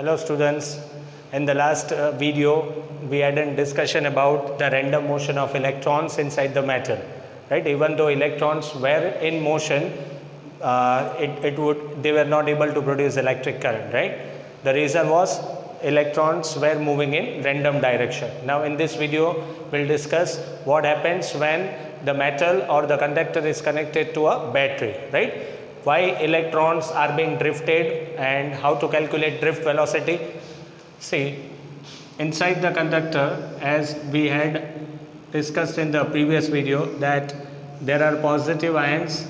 Hello students, in the last video we had a discussion about the random motion of electrons inside the metal, right? Even though electrons were in motion, they were not able to produce electric current, right? The reason was electrons were moving in random direction. Now in this video we'll discuss what happens when the metal or the conductor is connected to a battery, right? Why electrons are being drifted and how to calculate drift velocity. See, inside the conductor, as we had discussed in the previous video, that there are positive ions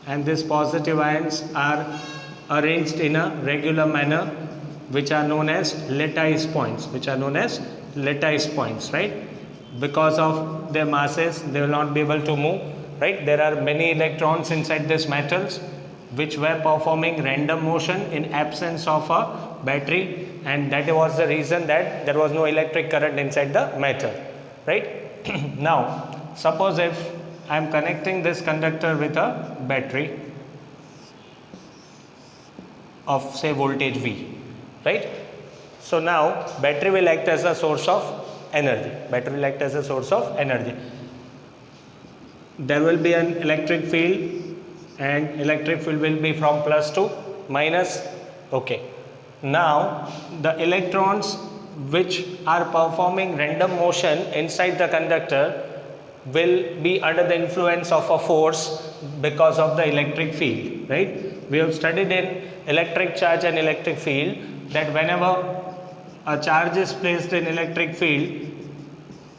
and these positive ions are arranged in a regular manner, which are known as lattice points, right? Because of their masses, they will not be able to move, right? There are many electrons inside these metals which were performing random motion in absence of a battery, and that was the reason that there was no electric current inside the metal, right? Now suppose if I am connecting this conductor with a battery of say voltage V, right? So now battery will act as a source of energy. There will be an electric field, and electric field will be from plus to minus. Okay. Now the electrons which are performing random motion inside the conductor will be under the influence of a force because of the electric field, right? We have studied in electric charge and electric field that whenever a charge is placed in electric field,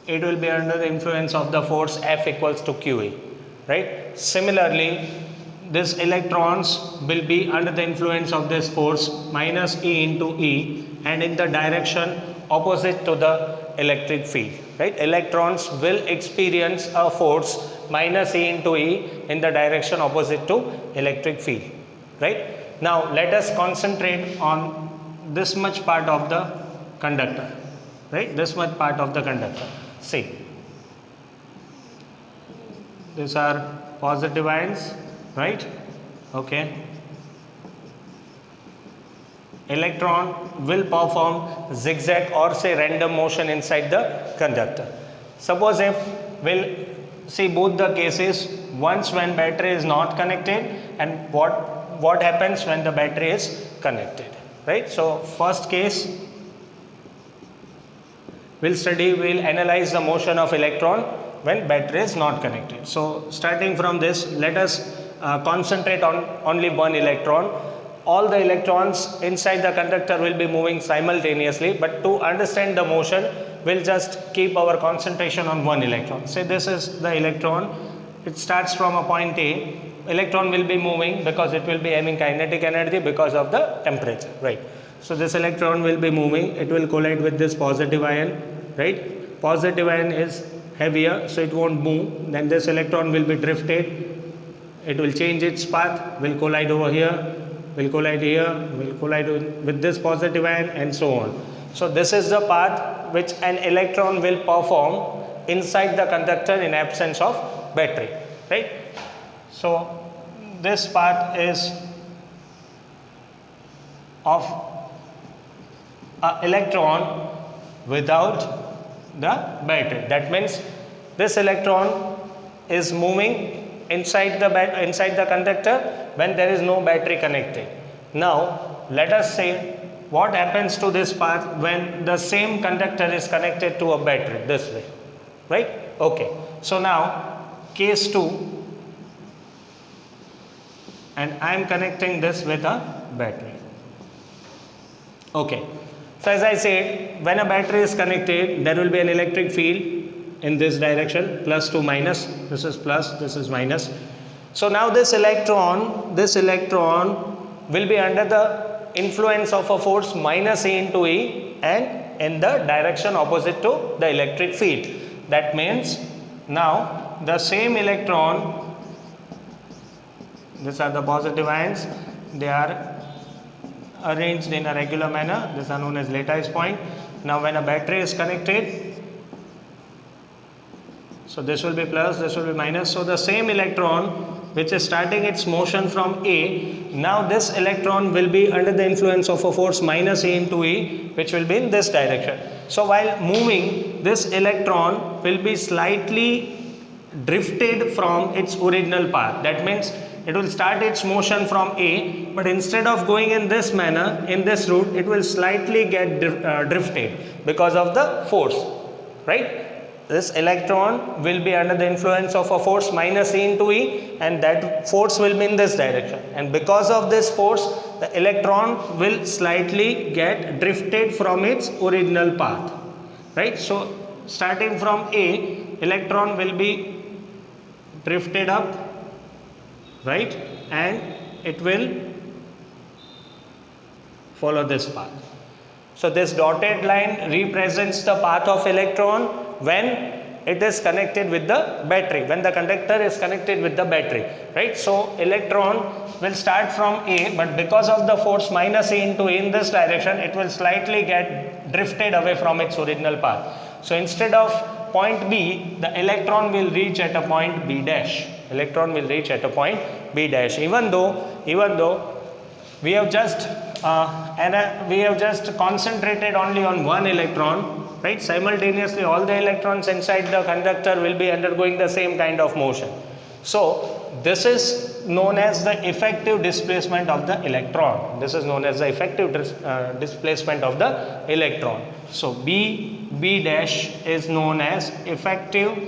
it will be under the influence of the force F equals to QE, right? Similarly, these electrons will be under the influence of this force minus E into E and in the direction opposite to the electric field, right? Electrons will experience a force minus E into E in the direction opposite to electric field, right? Now let us concentrate on this much part of the conductor, right? This much part of the conductor. See, these are positive ions, right? Okay. Electron will perform zigzag or say random motion inside the conductor. Suppose if we'll see both the cases, once when battery is not connected and what happens when the battery is connected, right? So first case we'll analyze the motion of electron when battery is not connected. So starting from this, let us concentrate on only one electron. All the electrons inside the conductor will be moving simultaneously, but to understand the motion, we'll just keep our concentration on one electron. Say this is the electron, it starts from a point A. Electron will be moving because it will be having kinetic energy because of the temperature, right? So this electron will be moving, it will collide with this positive ion, right? Positive ion is heavier, so it won't move. Then this electron will be drifted, it will change its path, will collide over here, will collide here, will collide with this positive ion, and so on. So this is the path which an electron will perform inside the conductor in absence of battery, right? So this path is of an electron without the battery. That means this electron is moving inside the conductor when there is no battery connected. Now let us say what happens to this path when the same conductor is connected to a battery this way, right? Okay. So now case 2, and I am connecting this with a battery. Okay. So as I said, when a battery is connected, there will be an electric field in this direction, plus to minus. This is plus, this is minus. So now this electron will be under the influence of a force minus E into E and in the direction opposite to the electric field. That means now the same electron, these are the positive ions, they are arranged in a regular manner. These are known as lattice point. Now when a battery is connected, so this will be plus, this will be minus. So the same electron which is starting its motion from A. Now this electron will be under the influence of a force minus A into E, which will be in this direction. So while moving, this electron will be slightly drifted from its original path. That means it will start its motion from A, but instead of going in this manner, in this route, it will slightly get drifted because of the force, right? This electron will be under the influence of a force minus E into E, and that force will be in this direction, and because of this force the electron will slightly get drifted from its original path, right? So starting from A, electron will be drifted up, right, and it will follow this path. So this dotted line represents the path of electron when it is connected with the battery, when the conductor is connected with the battery, right? So electron will start from A, but because of the force minus E into E in this direction, it will slightly get drifted away from its original path. So instead of point B, the electron will reach at a point B dash. Electron will reach at a point B dash, even though we have just concentrated only on one electron, right? Simultaneously all the electrons inside the conductor will be undergoing the same kind of motion. So this is known as the effective displacement of the electron. This is known as the effective displacement of the electron. So B dash is known as effective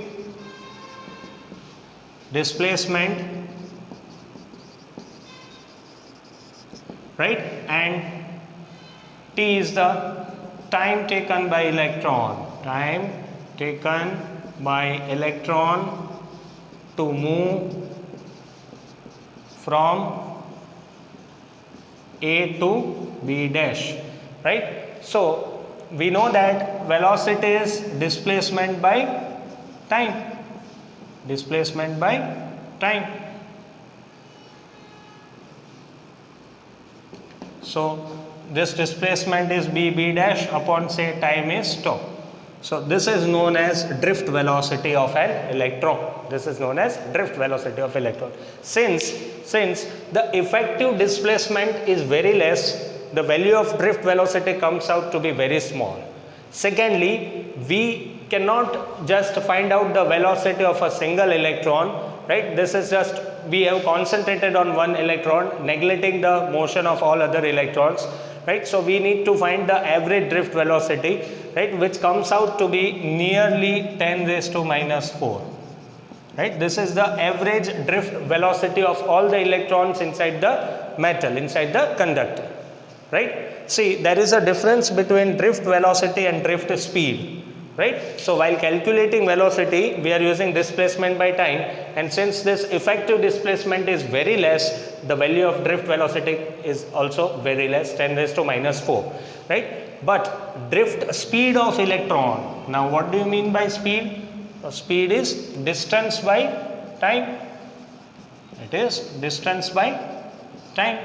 displacement, right? And T is the time taken by electron, time taken by electron to move from A to B dash, right? So we know that velocity is displacement by time. Displacement by time. So this displacement is B dash upon, say, time is tau. So this is known as drift velocity of an electron. This is known as drift velocity of electron. Since the effective displacement is very less, the value of drift velocity comes out to be very small. Secondly, we cannot just find out the velocity of a single electron, right? This is just, we have concentrated on one electron, neglecting the motion of all other electrons, right? So we need to find the average drift velocity, right, which comes out to be nearly 10 raised to minus 4, right? This is the average drift velocity of all the electrons inside the metal, inside the conductor, right? See, there is a difference between drift velocity and drift speed, right? So while calculating velocity, we are using displacement by time, and since this effective displacement is very less, the value of drift velocity is also very less, 10 raised to minus 4, right? But drift speed of electron, now what do you mean by speed? Speed is distance by time. It is distance by time,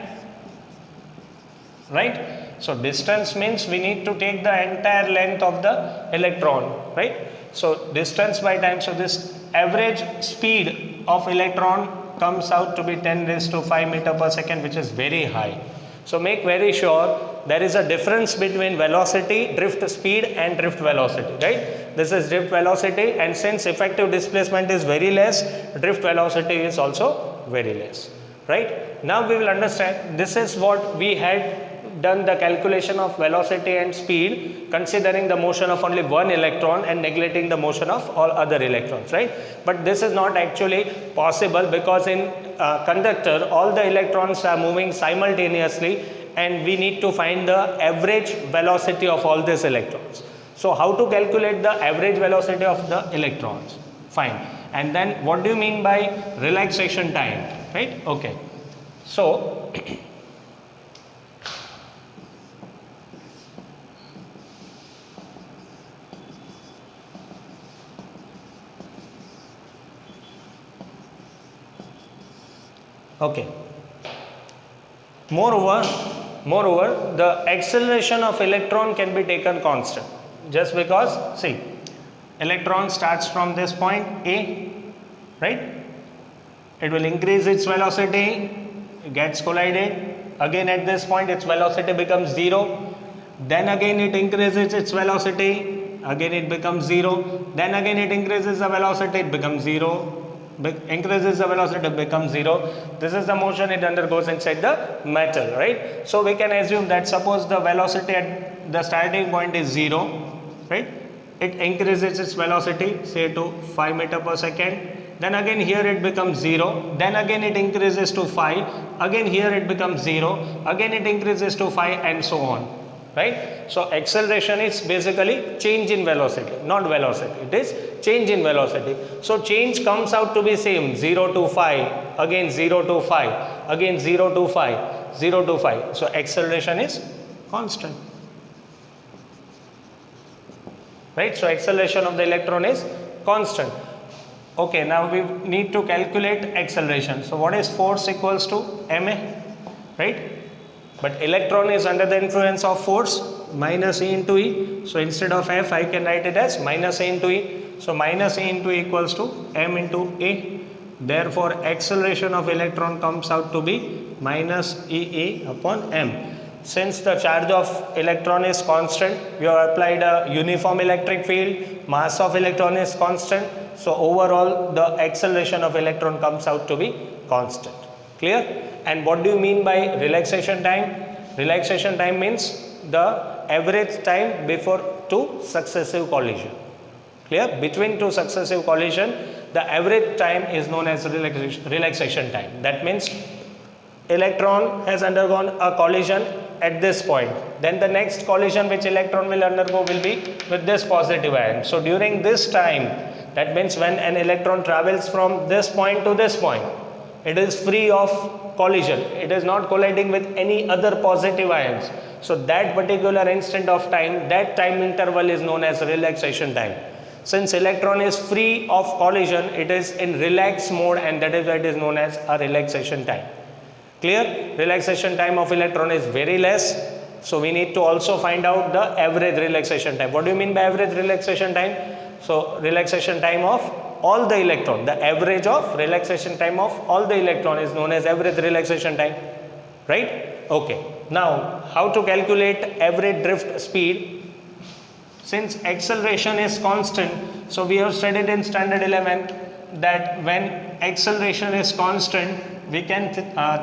right? So distance means we need to take the entire length of the electron, right? So distance by time. So this average speed of electron comes out to be 10 raised to 5 meter per second, which is very high. So make very sure there is a difference between velocity, drift speed and drift velocity, right? This is drift velocity, and since effective displacement is very less, drift velocity is also very less, right? Now we will understand, this is what we had done, the calculation of velocity and speed considering the motion of only one electron and neglecting the motion of all other electrons, right? But this is not actually possible because in conductor all the electrons are moving simultaneously, and we need to find the average velocity of all these electrons. So how to calculate the average velocity of the electrons? Fine. And then what do you mean by relaxation time, right? Okay. So okay. Moreover, the acceleration of electron can be taken constant, just because, see, electron starts from this point A, right? it will increase its velocity, it gets collided. Again at this point its velocity becomes 0. Then again it increases its velocity, again it becomes 0. Then again it increases the velocity, it becomes 0. Increases the velocity, it becomes 0. This is the motion it undergoes inside the metal, right? So we can assume that suppose the velocity at the starting point is 0, right? It increases its velocity say to 5 meter per second. Then again here it becomes 0, then again it increases to 5, again here it becomes 0, again it increases to 5 and so on, right? So acceleration is basically change in velocity, not velocity, it is change in velocity. So change comes out to be same, 0 to 5, again 0 to 5, again 0 to 5, 0 to 5. So acceleration is constant, right? So acceleration of the electron is constant. Okay, now we need to calculate acceleration. So what is force equals to ma, right? But electron is under the influence of force minus E into E. So instead of F I can write it as minus A into E. So minus A into E equals to m into A. Therefore acceleration of electron comes out to be minus EA upon m. Since the charge of electron is constant, we have applied a uniform electric field, mass of electron is constant, so overall the acceleration of electron comes out to be constant. Clear? And what do you mean by relaxation time? Relaxation time means the average time before two successive collision. Clear? Between two successive collision, the average time is known as relaxation time. That means electron has undergone a collision at this point, then the next collision which electron will undergo will be with this positive ion. So during this time, that means when an electron travels from this point to this point, it is free of collision, it is not colliding with any other positive ions. So that particular instant of time, that time interval is known as relaxation time. Since electron is free of collision, it is in relaxed mode, and that is why it is known as a relaxation time. Clear? Relaxation time of electron is very less. So we need to also find out the average relaxation time. What do you mean by average relaxation time? So relaxation time of all the electron, the average of relaxation time of all the electron is known as average relaxation time, right? Okay. Now how to calculate average drift speed? Since acceleration is constant, so we have studied in standard 11 that when acceleration is constant, we can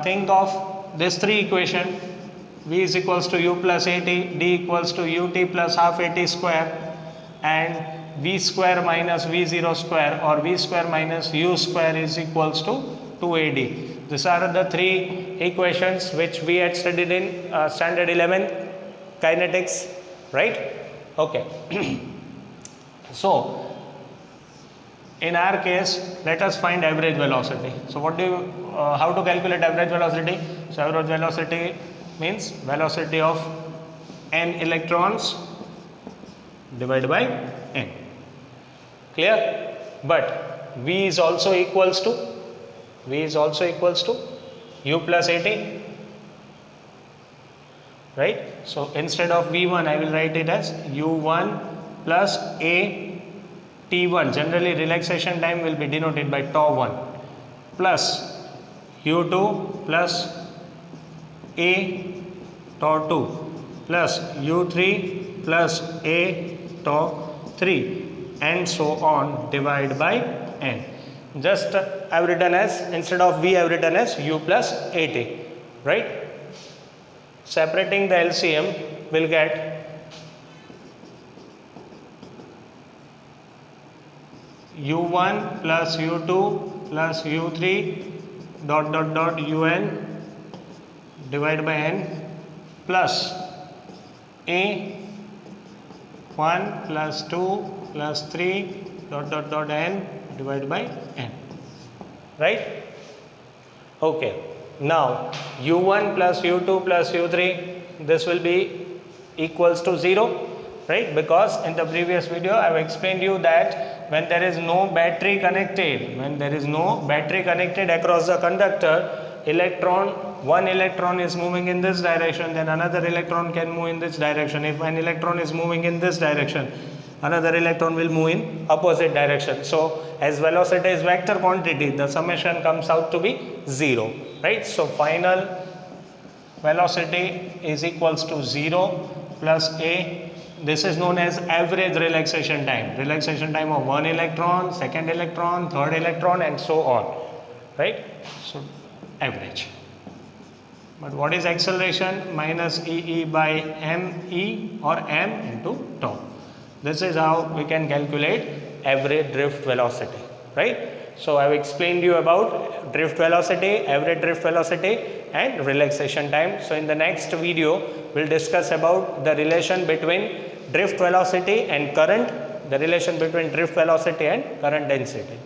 think of this three equation: v is equals to u plus at, d equals to ut plus half at square, and v square minus v0 square, or v square minus u square is equals to 2ad. These are the three equations which we had studied in standard 11 kinetics, right? Okay. So in our case, let us find average velocity. So what do you, how to calculate average velocity? So average velocity means velocity of n electrons divided by n. Clear? But v is also equals to u plus at, right? So instead of v1, I will write it as u1 plus a t1. Generally relaxation time will be denoted by tau1, plus u2 plus a tau2 plus u3 plus a tau3, and so on, divided by n. Just I have written as, instead of v I have written as u plus at, right? Separating the LCM will get u1 plus u2 plus u3 dot dot dot un divided by n plus a 1 plus 2 plus 3 dot dot dot n divided by n, right? Okay. Now u1 plus u2 plus u3, this will be equals to 0, right? Because in the previous video I have explained you that when there is no battery connected, across the conductor, one electron is moving in this direction, then another electron can move in this direction. If an electron is moving in this direction, another electron will move in opposite direction. So as velocity is vector quantity, the summation comes out to be 0, right? So final velocity is equals to 0 plus a. This is known as average relaxation time. Relaxation time of one electron, second electron, third electron, and so on, right? So average. But what is acceleration? Minus E by ME or M into tau. This is how we can calculate average drift velocity, right? So I have explained you about drift velocity, average drift velocity, and relaxation time. So in the next video, we'll discuss about the relation between drift velocity and current, the relation between drift velocity and current density.